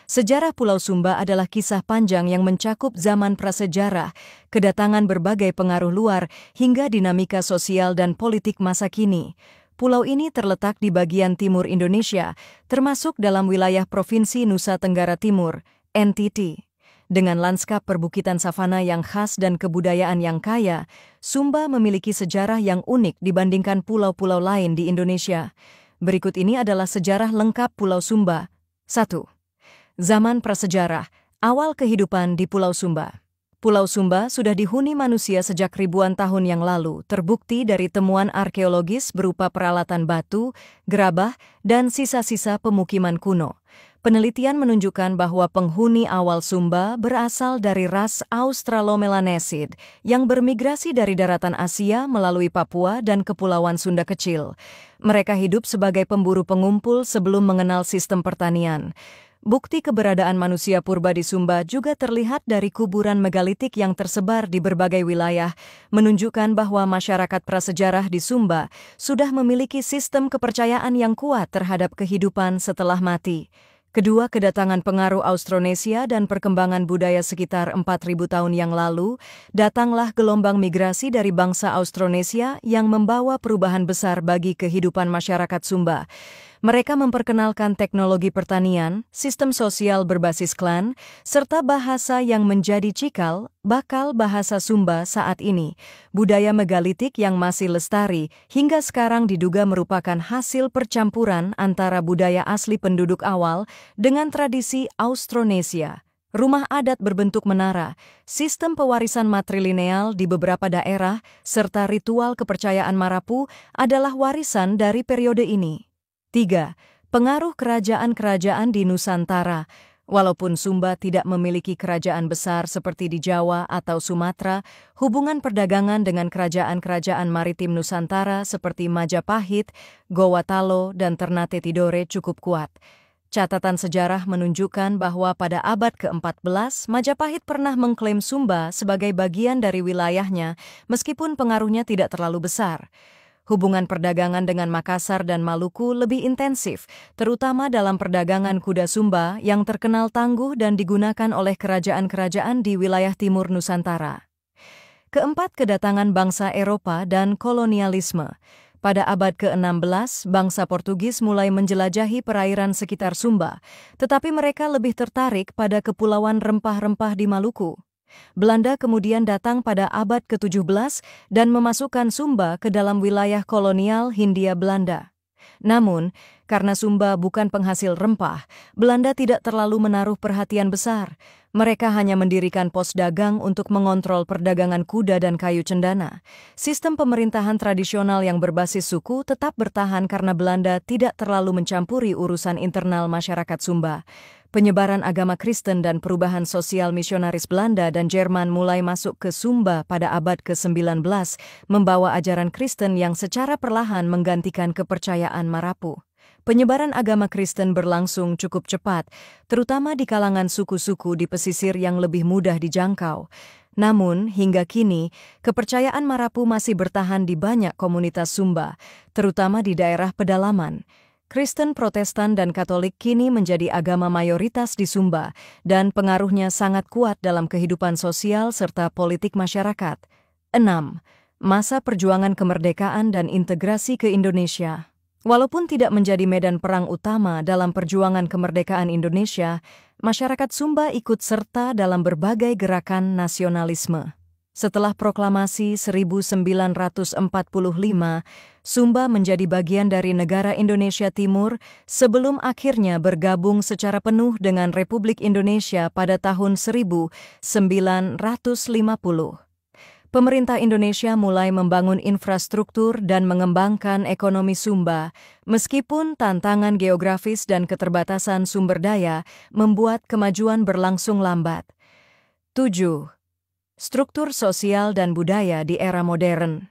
Sejarah Pulau Sumba adalah kisah panjang yang mencakup zaman prasejarah, kedatangan berbagai pengaruh luar, hingga dinamika sosial dan politik masa kini. Pulau ini terletak di bagian timur Indonesia, termasuk dalam wilayah Provinsi Nusa Tenggara Timur, NTT. Dengan lanskap perbukitan savana yang khas dan kebudayaan yang kaya, Sumba memiliki sejarah yang unik dibandingkan pulau-pulau lain di Indonesia. Berikut ini adalah sejarah lengkap Pulau Sumba. 1. Zaman prasejarah, awal kehidupan di Pulau Sumba. Pulau Sumba sudah dihuni manusia sejak ribuan tahun yang lalu, terbukti dari temuan arkeologis berupa peralatan batu, gerabah, dan sisa-sisa pemukiman kuno. Penelitian menunjukkan bahwa penghuni awal Sumba berasal dari ras Australomelanesid yang bermigrasi dari daratan Asia melalui Papua dan Kepulauan Sunda Kecil. Mereka hidup sebagai pemburu pengumpul sebelum mengenal sistem pertanian. Bukti keberadaan manusia purba di Sumba juga terlihat dari kuburan megalitik yang tersebar di berbagai wilayah, menunjukkan bahwa masyarakat prasejarah di Sumba sudah memiliki sistem kepercayaan yang kuat terhadap kehidupan setelah mati. Kedua, kedatangan pengaruh Austronesia dan perkembangan budaya sekitar 4.000 tahun yang lalu, datanglah gelombang migrasi dari bangsa Austronesia yang membawa perubahan besar bagi kehidupan masyarakat Sumba. Mereka memperkenalkan teknologi pertanian, sistem sosial berbasis klan, serta bahasa yang menjadi cikal bakal bahasa Sumba saat ini. Budaya megalitik yang masih lestari hingga sekarang diduga merupakan hasil percampuran antara budaya asli penduduk awal dengan tradisi Austronesia. Rumah adat berbentuk menara, sistem pewarisan matrilineal di beberapa daerah, serta ritual kepercayaan Marapu adalah warisan dari periode ini. 3. Pengaruh kerajaan-kerajaan di Nusantara. Walaupun Sumba tidak memiliki kerajaan besar seperti di Jawa atau Sumatera, hubungan perdagangan dengan kerajaan-kerajaan maritim Nusantara seperti Majapahit, Gowatalo, dan Ternate Tidore cukup kuat. Catatan sejarah menunjukkan bahwa pada abad ke-14, Majapahit pernah mengklaim Sumba sebagai bagian dari wilayahnya meskipun pengaruhnya tidak terlalu besar. Hubungan perdagangan dengan Makassar dan Maluku lebih intensif, terutama dalam perdagangan kuda Sumba yang terkenal tangguh dan digunakan oleh kerajaan-kerajaan di wilayah timur Nusantara. Keempat, kedatangan bangsa Eropa dan kolonialisme. Pada abad ke-16, bangsa Portugis mulai menjelajahi perairan sekitar Sumba, tetapi mereka lebih tertarik pada kepulauan rempah-rempah di Maluku. Belanda kemudian datang pada abad ke-17 dan memasukkan Sumba ke dalam wilayah kolonial Hindia Belanda. Namun, karena Sumba bukan penghasil rempah, Belanda tidak terlalu menaruh perhatian besar. Mereka hanya mendirikan pos dagang untuk mengontrol perdagangan kuda dan kayu cendana. Sistem pemerintahan tradisional yang berbasis suku tetap bertahan karena Belanda tidak terlalu mencampuri urusan internal masyarakat Sumba. Penyebaran agama Kristen dan perubahan sosial misionaris Belanda dan Jerman mulai masuk ke Sumba pada abad ke-19, membawa ajaran Kristen yang secara perlahan menggantikan kepercayaan Marapu. Penyebaran agama Kristen berlangsung cukup cepat, terutama di kalangan suku-suku di pesisir yang lebih mudah dijangkau. Namun, hingga kini, kepercayaan Marapu masih bertahan di banyak komunitas Sumba, terutama di daerah pedalaman. Kristen, Protestan, dan Katolik kini menjadi agama mayoritas di Sumba, dan pengaruhnya sangat kuat dalam kehidupan sosial serta politik masyarakat. 6. Masa perjuangan kemerdekaan dan integrasi ke Indonesia. Walaupun tidak menjadi medan perang utama dalam perjuangan kemerdekaan Indonesia, masyarakat Sumba ikut serta dalam berbagai gerakan nasionalisme. Setelah proklamasi 1945, Sumba menjadi bagian dari negara Indonesia Timur sebelum akhirnya bergabung secara penuh dengan Republik Indonesia pada tahun 1950. Pemerintah Indonesia mulai membangun infrastruktur dan mengembangkan ekonomi Sumba, meskipun tantangan geografis dan keterbatasan sumber daya membuat kemajuan berlangsung lambat. 7. Struktur sosial dan budaya di era modern.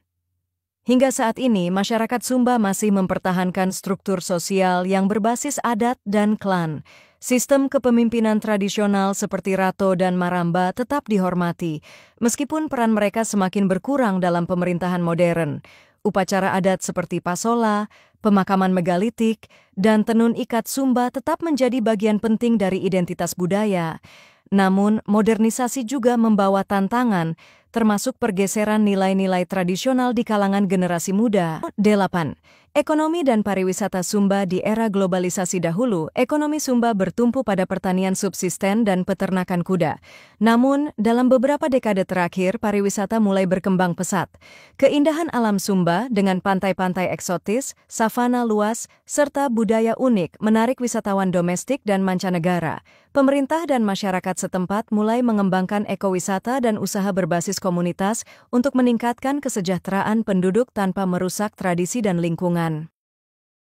Hingga saat ini, masyarakat Sumba masih mempertahankan struktur sosial yang berbasis adat dan klan. Sistem kepemimpinan tradisional seperti Rato dan Maramba tetap dihormati, meskipun peran mereka semakin berkurang dalam pemerintahan modern. Upacara adat seperti pasola, pemakaman megalitik, dan tenun ikat Sumba tetap menjadi bagian penting dari identitas budaya. Namun, modernisasi juga membawa tantangan, termasuk pergeseran nilai-nilai tradisional di kalangan generasi muda. 8. Ekonomi dan pariwisata Sumba di era globalisasi dahulu, ekonomi Sumba bertumpu pada pertanian subsisten dan peternakan kuda. Namun, dalam beberapa dekade terakhir, pariwisata mulai berkembang pesat. Keindahan alam Sumba dengan pantai-pantai eksotis, savana luas, serta budaya unik menarik wisatawan domestik dan mancanegara. Pemerintah dan masyarakat setempat mulai mengembangkan ekowisata dan usaha berbasis komunitas untuk meningkatkan kesejahteraan penduduk tanpa merusak tradisi dan lingkungan.